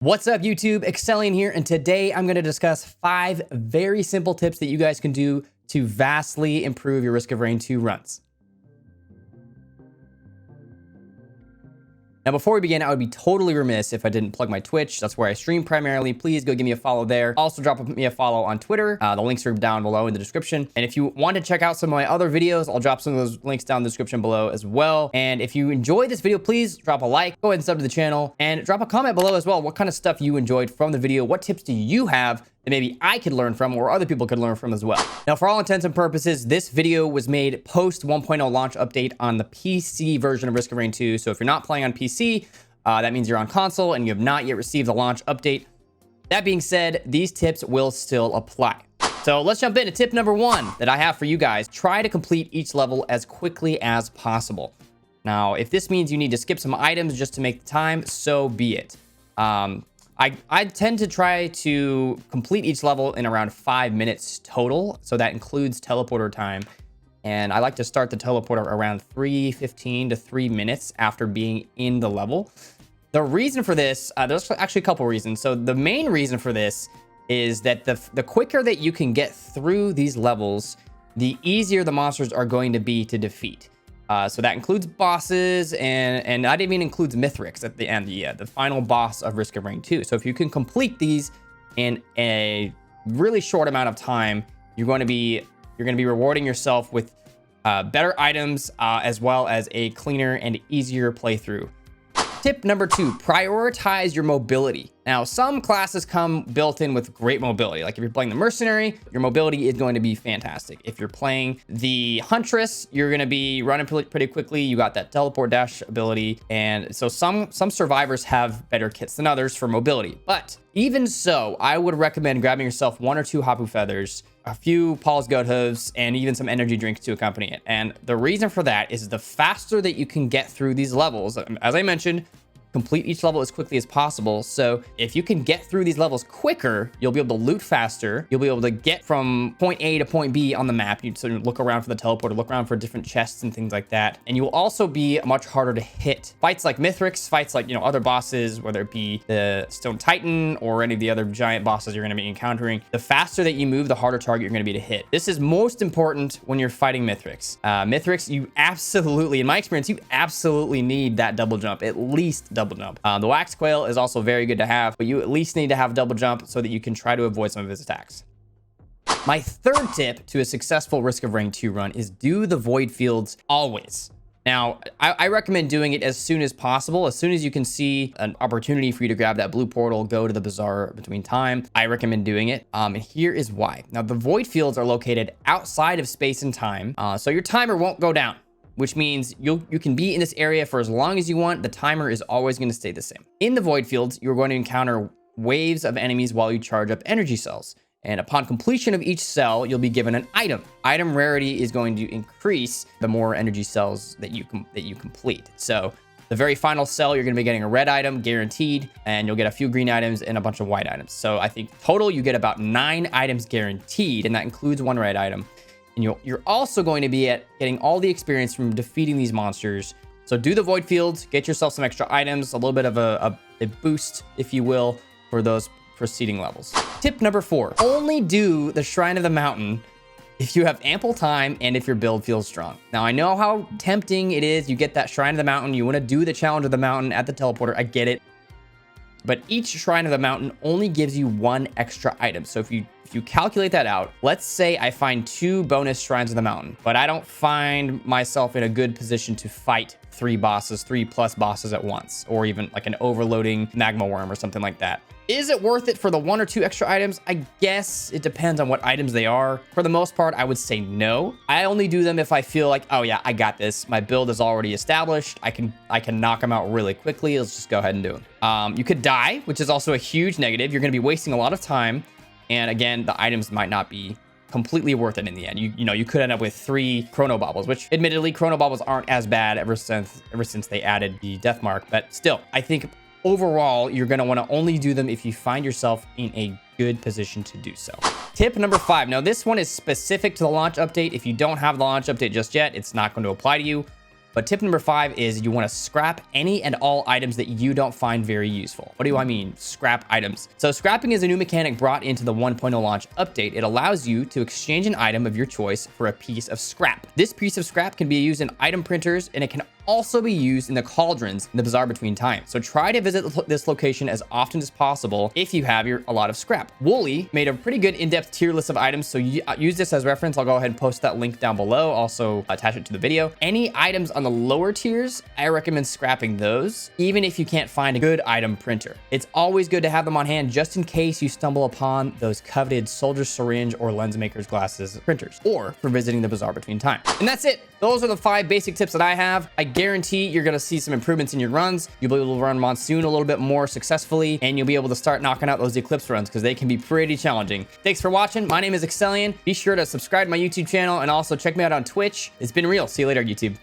What's up, YouTube? Exellion here, and today I'm going to discuss 5 very simple tips that you guys can do to vastly improve your Risk of Rain 2 runs. Now, before we begin, I would be totally remiss if I didn't plug my Twitch. That's where I stream primarily. Please go give me a follow there. Also, drop me a follow on Twitter. The links are down below in the description. And if you want to check out some of my other videos, I'll drop some of those links down in the description below as well. And if you enjoyed this video, please drop a like, go ahead and sub to the channel, and drop a comment below as well. What kind of stuff you enjoyed from the video? What tips do you have that maybe I could learn from or other people could learn from as well? Now, for all intents and purposes, this video was made post 1.0 launch update on the PC version of Risk of Rain 2. So if you're not playing on PC, that means you're on console and you have not yet received the launch update. That being said, these tips will still apply. So let's jump into tip number 1 that I have for you guys. Try to complete each level as quickly as possible. Now, if this means you need to skip some items just to make the time, so be it. I tend to try to complete each level in around 5 minutes total. So that includes teleporter time. And I like to start the teleporter around 3:15 to 3 minutes after being in the level. The reason for this, there's actually a couple reasons. So the main reason for this is that the quicker that you can get through these levels, the easier the monsters are going to be to defeat. So that includes bosses, and that even includes Mithrix at the end, the final boss of Risk of Rain 2. So if you can complete these in a really short amount of time, you're going to be rewarding yourself with better items, as well as a cleaner and easier playthrough. Tip number 2, prioritize your mobility. Now, some classes come built in with great mobility. Like if you're playing the Mercenary, your mobility is going to be fantastic. If you're playing the Huntress, you're going to be running pretty quickly. You got that teleport dash ability. And so some survivors have better kits than others for mobility. But even so, I would recommend grabbing yourself 1 or 2 Hopoo feathers, a few Paul's goat hooves, and even some energy drinks to accompany it. And the reason for that is the faster that you can get through these levels, as I mentioned, complete each level as quickly as possible. So if you can get through these levels quicker, you'll be able to loot faster. You'll be able to get from point A to point B on the map. You sort of look around for the teleporter, look around for different chests and things like that. And you will also be much harder to hit. Fights like Mithrix, fights like, other bosses, whether it be the Stone Titan or any of the other giant bosses you're going to be encountering, the faster that you move, the harder target you're going to be to hit. This is most important when you're fighting Mithrix. Mithrix, you absolutely, in my experience, you absolutely need that double jump, at least double jump. The wax quail is also very good to have, but you at least need to have double jump so that you can try to avoid some of his attacks. My third tip to a successful Risk of Rain 2 run is do the void fields always. Now, I recommend doing it as soon as possible. As soon as you can see an opportunity for you to grab that blue portal, go to the bazaar between time, I recommend doing it. And here is why. Now, the void fields are located outside of space and time, so your timer won't go down, which means you can be in this area for as long as you want. The timer is always going to stay the same. In the void fields, you're going to encounter waves of enemies while you charge up energy cells. And upon completion of each cell, you'll be given an item. Item rarity is going to increase the more energy cells that you complete. So the very final cell, you're going to be getting a red item guaranteed, and you'll get a few green items and a bunch of white items. So I think total you get about 9 items guaranteed, and that includes 1 red item. And you're also going to be getting all the experience from defeating these monsters. So do the void fields, get yourself some extra items, a little bit of a boost, if you will, for those preceding levels. Tip number 4, only do the Shrine of the Mountain if you have ample time and if your build feels strong. Now, I know how tempting it is. You get that Shrine of the Mountain, you want to do the challenge of the mountain at the teleporter. I get it. But each Shrine of the Mountain only gives you 1 extra item. So if you calculate that out, let's say I find 2 bonus Shrines of the Mountain, but I don't find myself in a good position to fight 3 plus bosses at once, or even like an overloading magma worm or something like that. Is it worth it for the 1 or 2 extra items? I guess it depends on what items they are. For the most part, I would say no. I only do them if I feel like, oh yeah, I got this. My build is already established. I can knock them out really quickly. Let's just go ahead and do them. You could die, which is also a huge negative. You're going to be wasting a lot of time. And again, the items might not be completely worth it in the end. You could end up with 3 chrono baubles, which admittedly chrono baubles aren't as bad ever since they added the death mark. But still, I think overall, you're going to want to only do them if you find yourself in a good position to do so. Tip number 5. Now, this one is specific to the launch update. If you don't have the launch update just yet, it's not going to apply to you. But tip number 5 is you want to scrap any and all items that you don't find very useful. What do I mean? Scrap items. So scrapping is a new mechanic brought into the 1.0 launch update. It allows you to exchange an item of your choice for a piece of scrap. This piece of scrap can be used in item printers, and it can also be used in the cauldrons in the Bazaar Between Time. So try to visit this location as often as possible if you have a lot of scrap. Wooly made a pretty good in-depth tier list of items, so use this as reference. I'll go ahead and post that link down below, also attach it to the video. Any items on the lower tiers, I recommend scrapping those, even if you can't find a good item printer. It's always good to have them on hand just in case you stumble upon those coveted soldier syringe or lens maker's glasses printers, or for visiting the Bazaar Between Time. And that's it. Those are the 5 basic tips that I have. I guarantee you're going to see some improvements in your runs. You'll be able to run Monsoon a little bit more successfully, and you'll be able to start knocking out those Eclipse runs because they can be pretty challenging. Thanks for watching. My name is Exellion. Be sure to subscribe to my YouTube channel and also check me out on Twitch. It's been real. See you later, YouTube.